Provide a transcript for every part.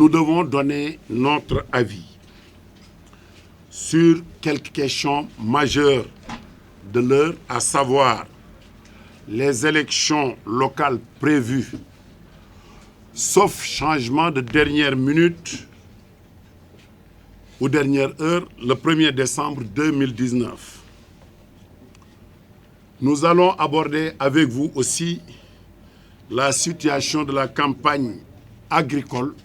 nous devons donner notre avis sur quelques questions majeures de l'heure, à savoir les élections locales prévues, sauf changement de dernière minute ou dernière heure, le 1er décembre 2019. Nous allons aborder avec vous aussi la situation de la campagne agricole,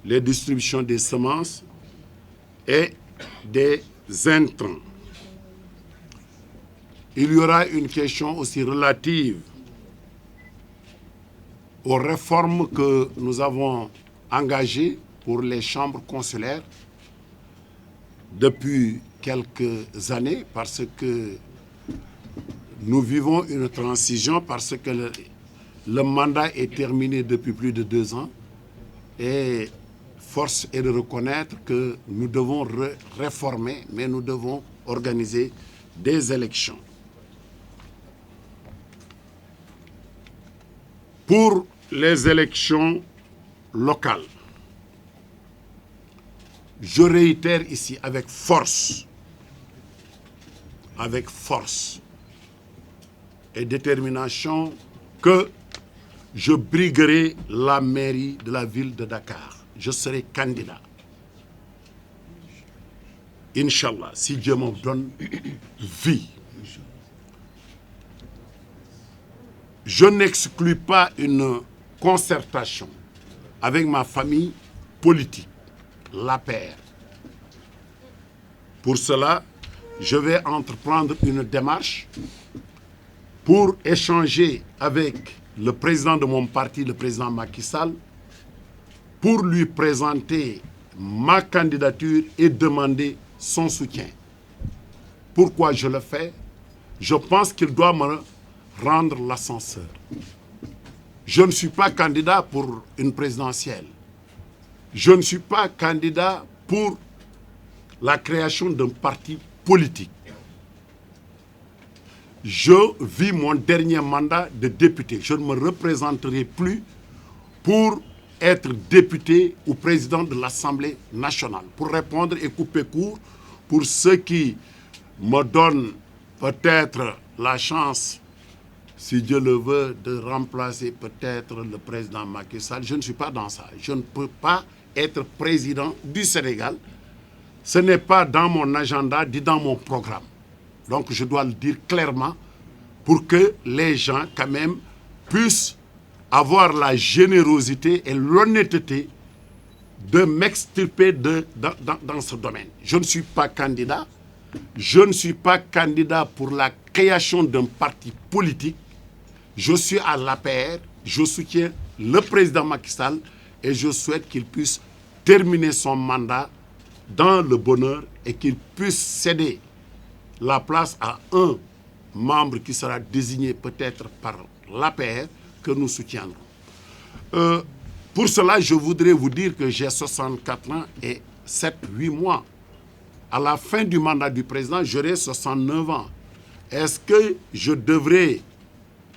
les distributions des semences et des intrants. Il y aura une question aussi relative aux réformes que nous avons engagées pour les chambres consulaires depuis quelques années, parce que nous vivons une transition, parce que le mandat est terminé depuis plus de 2 ans et force est de reconnaître que nous devons réformer, mais nous devons organiser des élections. Pour les élections locales, je réitère ici avec force et détermination que je briguerai la mairie de la ville de Dakar. Je serai candidat. Inch'Allah, si Dieu me donne vie. Je n'exclus pas une concertation avec ma famille politique, l'APR. Pour cela, je vais entreprendre une démarche pour échanger avec le président de mon parti, le président Macky Sall, pour lui présenter ma candidature et demander son soutien. Pourquoi je le fais? Je pense qu'il doit me rendre l'ascenseur. Je ne suis pas candidat pour une présidentielle. Je ne suis pas candidat pour la création d'un parti politique. Je vis mon dernier mandat de député. Je ne me représenterai plus pour être député ou président de l'Assemblée nationale. Pour répondre et couper court, pour ceux qui me donnent peut-être la chance, si Dieu le veut, de remplacer peut-être le président Macky Sall, je ne suis pas dans ça. Je ne peux pas être président du Sénégal. Ce n'est pas dans mon agenda, ni dans mon programme. Donc je dois le dire clairement pour que les gens quand même puissent avoir la générosité et l'honnêteté de m'extirper dans ce domaine. Je ne suis pas candidat. Je ne suis pas candidat pour la création d'un parti politique. Je suis à l'APR, je soutiens le président Macky Sall et je souhaite qu'il puisse terminer son mandat dans le bonheur et qu'il puisse céder la place à un membre qui sera désigné peut-être par l'APR que nous soutiendrons. Pour cela, je voudrais vous dire que j'ai 64 ans et 7-8 mois. À la fin du mandat du président, j'aurai 69 ans. Est-ce que je devrais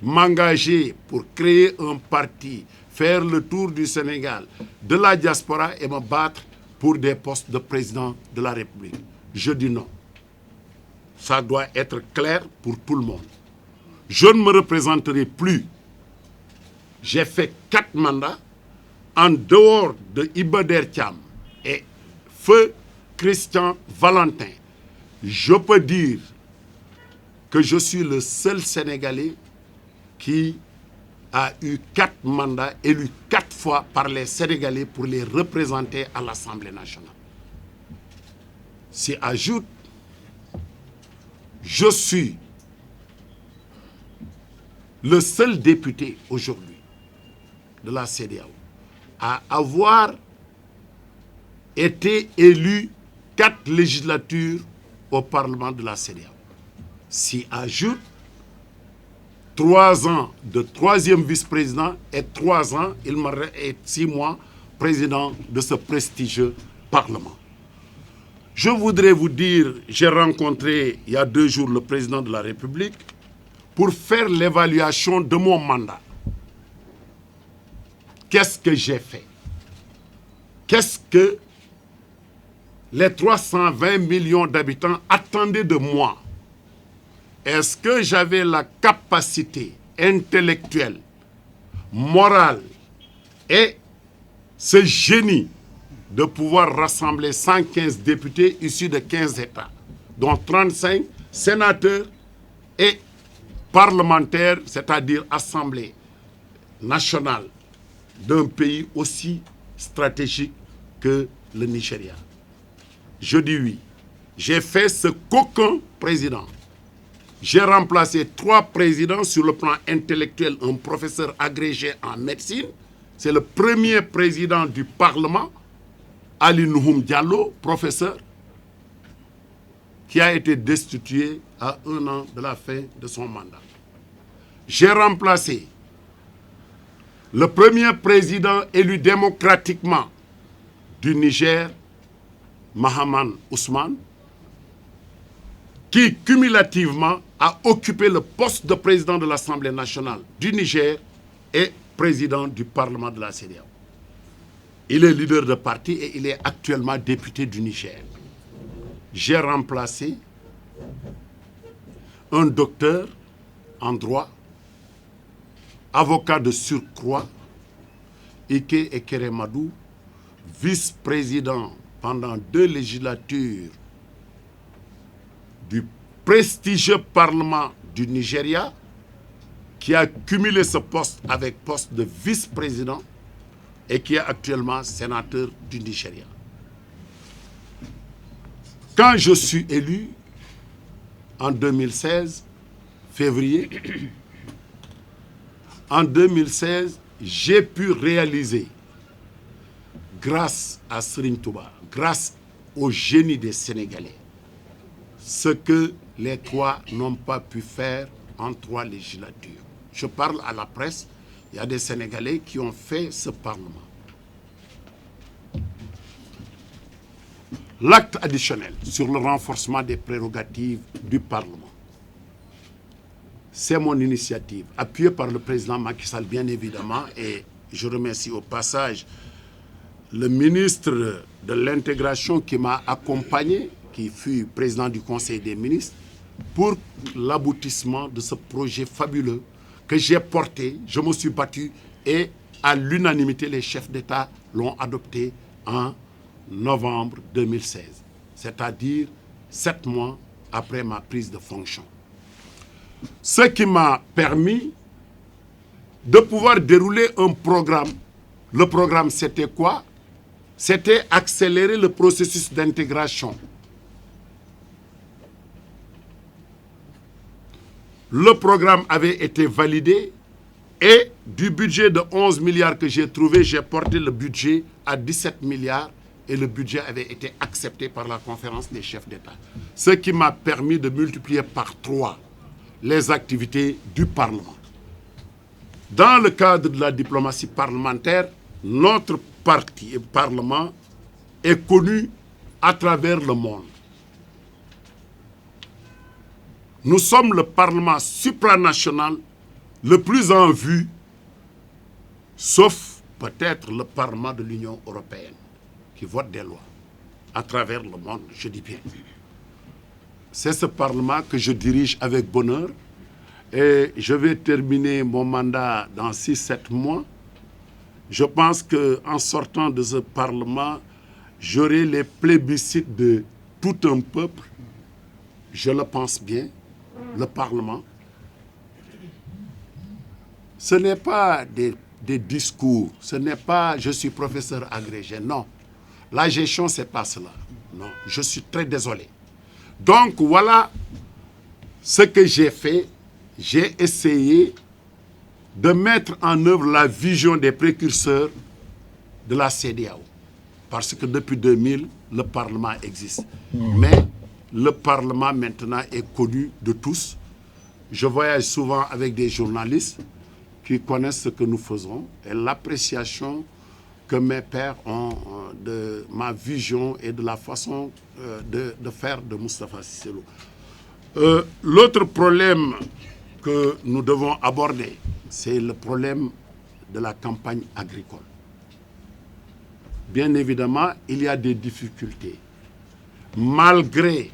m'engager pour créer un parti, faire le tour du Sénégal, de la diaspora et me battre pour des postes de président de la République? Je dis non. Ça doit être clair pour tout le monde. Je ne me représenterai plus. J'ai fait 4 mandats en dehors de Iba Der Thiam et Feu Christian Valentin. Je peux dire que je suis le seul Sénégalais qui a eu 4 mandats, élus 4 fois par les Sénégalais pour les représenter à l'Assemblée nationale. S'y ajoute, je suis le seul député aujourd'hui de la CEDEAO à avoir été élu 4 législatures au Parlement de la CEDEAO. S'y ajoute 3 ans de 3e vice-président et 3 ans, et 6 mois, président de ce prestigieux Parlement. Je voudrais vous dire, j'ai rencontré il y a 2 jours le président de la République pour faire l'évaluation de mon mandat. Qu'est-ce que j'ai fait? qu'est-ce que les 320 millions d'habitants attendaient de moi. Est-ce que j'avais la capacité intellectuelle, morale et ce génie de pouvoir rassembler 115 députés issus de 15 États, dont 35 sénateurs et parlementaires, c'est-à-dire assemblée nationale d'un pays aussi stratégique que le Nigeria. Je dis oui. J'ai fait ce qu'aucun président. J'ai remplacé 3 présidents sur le plan intellectuel, un professeur agrégé en médecine. C'est le premier président du Parlement, Ali Nouhoum Diallo, professeur, qui a été destitué à 1 an de la fin de son mandat. J'ai remplacé le premier président élu démocratiquement du Niger, Mahaman Ousmane, qui cumulativement a occupé le poste de président de l'Assemblée nationale du Niger et président du Parlement de la CEDEAO. Il est leader de parti et il est actuellement député du Niger. J'ai remplacé un docteur en droit, avocat de surcroît, Ike Ekeremadou, vice-président pendant 2 législatures du prestigieux Parlement du Nigeria, qui a cumulé ce poste avec poste de vice-président et qui est actuellement sénateur du Nigeria. Quand je suis élu en 2016, février, en 2016, j'ai pu réaliser, grâce à Serigne Touba, grâce au génie des Sénégalais, ce que les 3 n'ont pas pu faire en 3 législatures. Je parle à la presse, il y a des Sénégalais qui ont fait ce Parlement. L'acte additionnel sur le renforcement des prérogatives du Parlement, c'est mon initiative, appuyée par le président Macky Sall, bien évidemment, et je remercie au passage le ministre de l'intégration qui m'a accompagné, qui fut président du Conseil des ministres, pour l'aboutissement de ce projet fabuleux que j'ai porté. Je me suis battu et à l'unanimité, les chefs d'État l'ont adopté en novembre 2016, c'est-à-dire 7 mois après ma prise de fonction. Ce qui m'a permis de pouvoir dérouler un programme. Le programme, c'était quoi? C'était accélérer le processus d'intégration. Le programme avait été validé et du budget de 11 milliards que j'ai trouvé, j'ai porté le budget à 17 milliards et le budget avait été accepté par la conférence des chefs d'État. Ce qui m'a permis de multiplier par 3 les activités du Parlement. Dans le cadre de la diplomatie parlementaire, notre parti et Parlement est connu à travers le monde. Nous sommes le Parlement supranational le plus en vue, sauf peut-être le Parlement de l'Union européenne, qui vote des lois à travers le monde, je dis bien. C'est ce Parlement que je dirige avec bonheur et je vais terminer mon mandat dans 6-7 mois. Je pense qu'en sortant de ce Parlement, j'aurai les plébiscites de tout un peuple. Je le pense bien, le Parlement. Ce n'est pas des discours, ce n'est pas « je suis professeur agrégé », non. La gestion, ce n'est pas cela. Non, je suis très désolé. Donc voilà ce que j'ai fait. J'ai essayé de mettre en œuvre la vision des précurseurs de la CEDEAO. Parce que depuis 2000, le Parlement existe. Mais le Parlement maintenant est connu de tous. Je voyage souvent avec des journalistes qui connaissent ce que nous faisons et l'appréciation que mes pairs ont de ma vision et de la façon de faire de Moustapha Cissé Lo. L'autre problème que nous devons aborder, c'est le problème de la campagne agricole. bien évidemment, il y a des difficultés. Malgré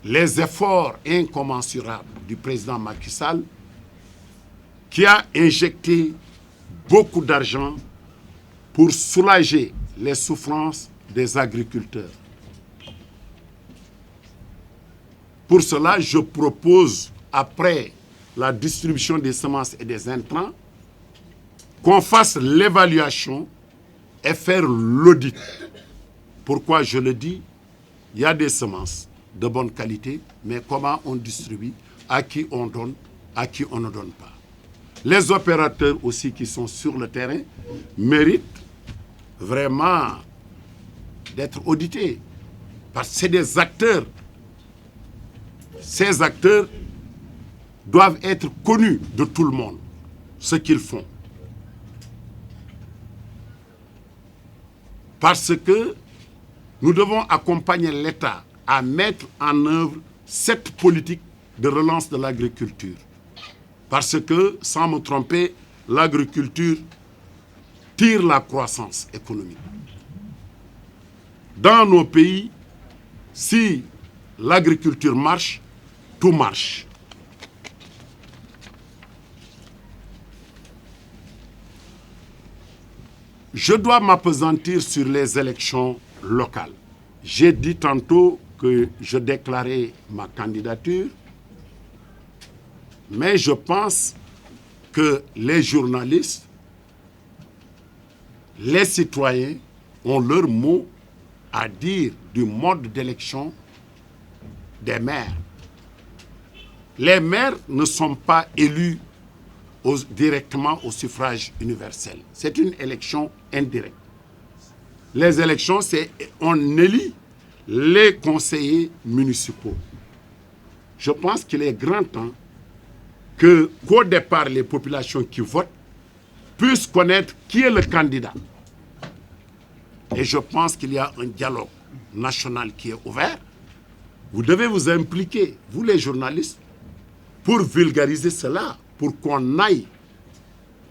les efforts incommensurables du président Macky Sall, qui a injecté beaucoup d'argent pour soulager les souffrances des agriculteurs. Pour cela, je propose, après la distribution des semences et des intrants, qu'on fasse l'évaluation et faire l'audit. Pourquoi je le dis? Il y a des semences de bonne qualité, mais comment on distribue, à qui on donne, à qui on ne donne pas. Les opérateurs aussi qui sont sur le terrain méritent vraiment d'être audités, parce que c'est des acteurs. Ces acteurs doivent être connus de tout le monde, ce qu'ils font. Parce que nous devons accompagner l'État à mettre en œuvre cette politique de relance de l'agriculture. Parce que, sans me tromper, l'agriculture tire la croissance économique. Dans nos pays, si l'agriculture marche, tout marche. Je dois m'appesantir sur les élections locales. J'ai dit tantôt que je déclarais ma candidature, mais je pense que les journalistes, les citoyens ont leur mot à dire du mode d'élection des maires. Les maires ne sont pas élus directement au suffrage universel. C'est une élection indirecte. Les élections, c'est on élit les conseillers municipaux. Je pense qu'il est grand temps qu'au départ, les populations qui votent puissent connaître qui est le candidat. Et je pense qu'il y a un dialogue national qui est ouvert. Vous devez vous impliquer, vous les journalistes, pour vulgariser cela, pour qu'on aille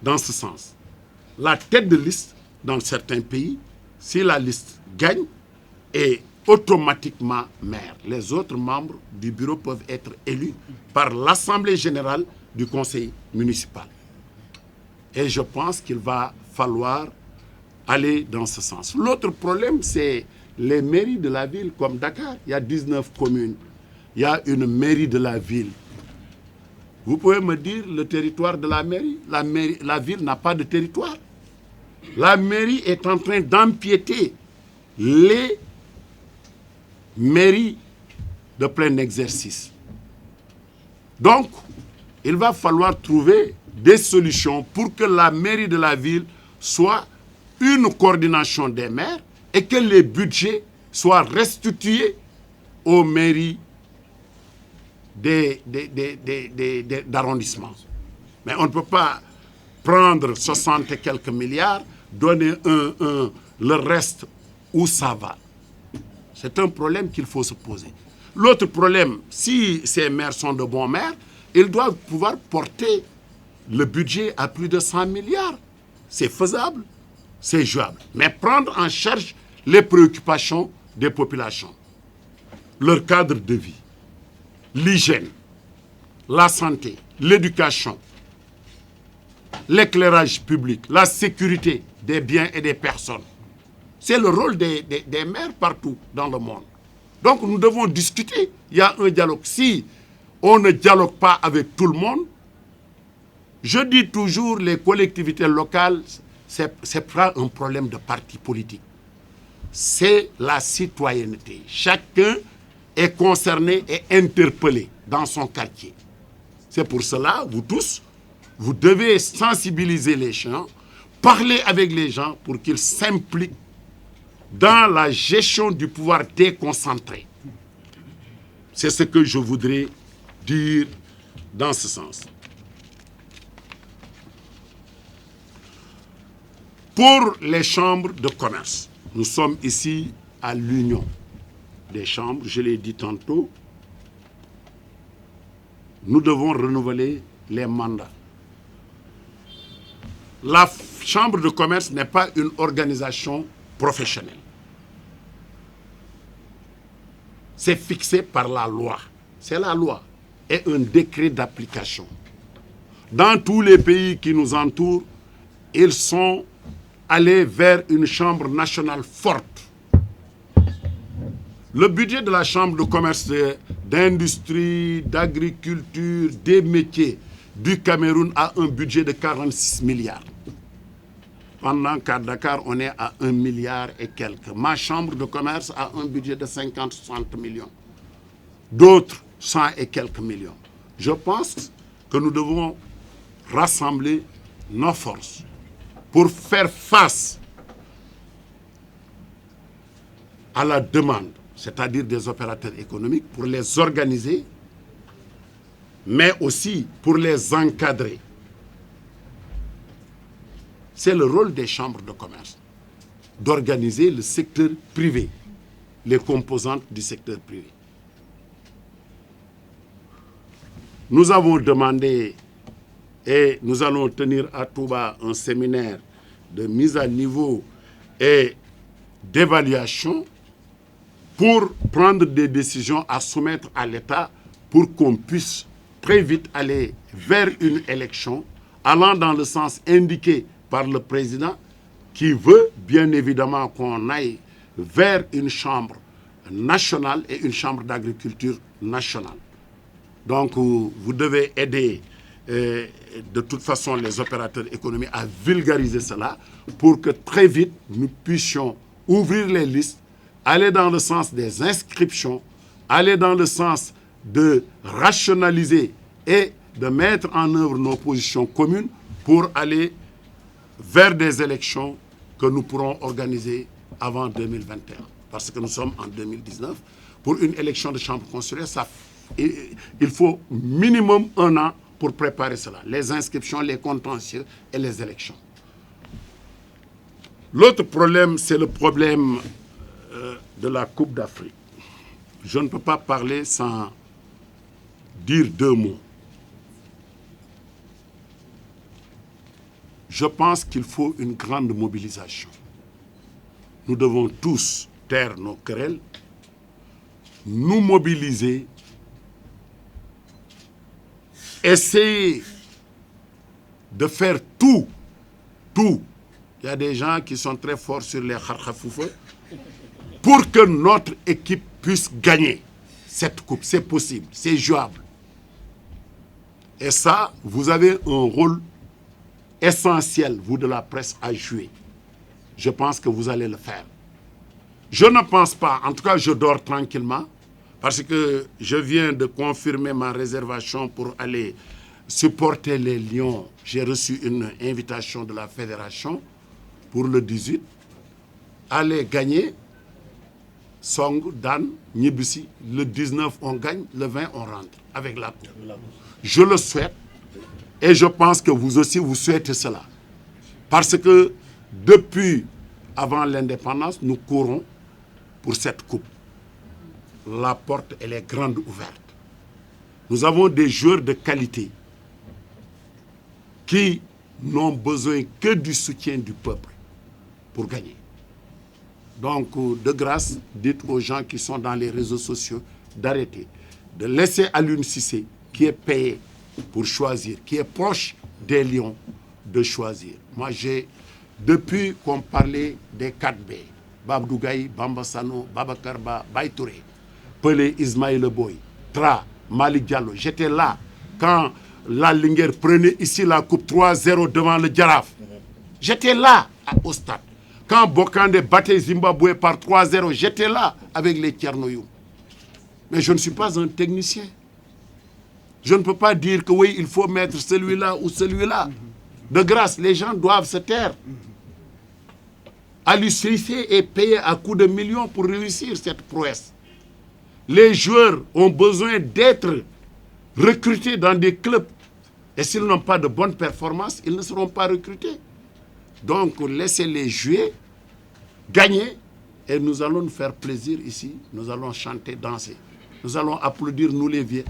dans ce sens. La tête de liste, dans certains pays, si la liste gagne, est automatiquement maire. Les autres membres du bureau peuvent être élus par l'Assemblée générale du conseil municipal. Et je pense qu'il va falloir aller dans ce sens. L'autre problème, c'est les mairies de la ville, comme Dakar. Il y a 19 communes. Il y a une mairie de la ville. Vous pouvez me dire le territoire de la mairie? La ville n'a pas de territoire. La mairie est en train d'empiéter les mairies de plein exercice. Donc, il va falloir trouver des solutions pour que la mairie de la ville soit une coordination des maires et que les budgets soient restitués aux mairies d'arrondissement. Mais on ne peut pas prendre 60 et quelques milliards, donner le reste où ça va. C'est un problème qu'il faut se poser. L'autre problème, si ces maires sont de bons maires, ils doivent pouvoir porter le budget à plus de 100 milliards. C'est faisable, c'est jouable. Mais prendre en charge les préoccupations des populations, leur cadre de vie, l'hygiène, la santé, l'éducation, l'éclairage public, la sécurité des biens et des personnes. C'est le rôle des maires partout dans le monde. Donc nous devons discuter. Il y a un dialogue. Si on ne dialogue pas avec tout le monde, je dis toujours les collectivités locales, ce n'est pas un problème de parti politique. C'est la citoyenneté. Chacun est concerné et interpellé dans son quartier. C'est pour cela, vous tous, vous devez sensibiliser les gens, parler avec les gens pour qu'ils s'impliquent dans la gestion du pouvoir déconcentré. C'est ce que je voudrais dire dans ce sens. Pour les chambres de commerce, nous sommes ici à l'union des chambres, je l'ai dit tantôt, nous devons renouveler les mandats. La chambre de commerce n'est pas une organisation professionnelle. C'est fixé par la loi. C'est la loi et un décret d'application. Dans tous les pays qui nous entourent, ils sont allés vers une chambre nationale forte. Le budget de la chambre de commerce, d'industrie, d'agriculture, des métiers du Cameroun a un budget de 46 milliards. Pendant qu'à Dakar, on est à 1 milliard et quelques. Ma chambre de commerce a un budget de 50-60 millions. D'autres, 100 et quelques millions. Je pense que nous devons rassembler nos forces pour faire face à la demande, c'est-à-dire des opérateurs économiques, pour les organiser, mais aussi pour les encadrer. C'est le rôle des chambres de commerce d'organiser le secteur privé, les composantes du secteur privé. Nous avons demandé et nous allons tenir à Touba un séminaire de mise à niveau et d'évaluation pour prendre des décisions à soumettre à l'État pour qu'on puisse très vite aller vers une élection allant dans le sens indiqué par le président qui veut bien évidemment qu'on aille vers une chambre nationale et une chambre d'agriculture nationale. Donc vous devez aider de toute façon les opérateurs économiques à vulgariser cela pour que très vite nous puissions ouvrir les listes, aller dans le sens des inscriptions, aller dans le sens de rationaliser et de mettre en œuvre nos positions communes pour aller vers des élections que nous pourrons organiser avant 2021. Parce que nous sommes en 2019. Pour une élection de chambre consulaire, il faut minimum 1 an pour préparer cela. Les inscriptions, les contentieux et les élections. L'autre problème, c'est le problème de la Coupe d'Afrique. Je ne peux pas parler sans dire 2 mots. Je pense qu'il faut une grande mobilisation. Nous devons tous taire nos querelles, nous mobiliser, essayer de faire tout. Il y a des gens qui sont très forts sur les kharkhafoufeux pour que notre équipe puisse gagner cette coupe. C'est possible, c'est jouable. Et ça, vous avez un rôle essentiel, vous de la presse, à jouer. Je pense que vous allez le faire. Je ne pense pas, en tout cas je dors tranquillement, parce que je viens de confirmer ma réservation pour aller supporter les Lions. J'ai reçu une invitation de la fédération pour le 18. Aller gagner, Song, Dan, Nibussi. Le 19 on gagne, le 20 on rentre avec la coupe. Je le souhaite et je pense que vous aussi vous souhaitez cela. Parce que depuis avant l'indépendance, nous courons pour cette coupe. La porte, elle est grande ouverte. Nous avons des joueurs de qualité qui n'ont besoin que du soutien du peuple pour gagner. Donc, de grâce, dites aux gens qui sont dans les réseaux sociaux d'arrêter, de laisser Aliou Cissé, qui est payé pour choisir, qui est proche des Lions, de choisir. Moi, depuis qu'on parlait des 4B, Babdou Gaye, Bamba Sano, Babacar Ba, Baye Touré, Pelé, Ismaïl Boy, Tra, Malik Diallo, j'étais là quand la Linguère prenait ici la coupe 3-0 devant le Djaraf. J'étais là au stade. Quand Bokande battait Zimbabwe par 3-0, j'étais là avec les Tchernoyou. Mais je ne suis pas un technicien. Je ne peux pas dire que oui, il faut mettre celui-là ou celui-là. De grâce, les gens doivent se taire. Aliou Cissé est payé à coups de millions pour réussir cette prouesse. Les joueurs ont besoin d'être recrutés dans des clubs. Et s'ils n'ont pas de bonnes performances, ils ne seront pas recrutés. Donc, laissez-les jouer, gagner, et nous allons nous faire plaisir ici. Nous allons chanter, danser. Nous allons applaudir, nous les vieux.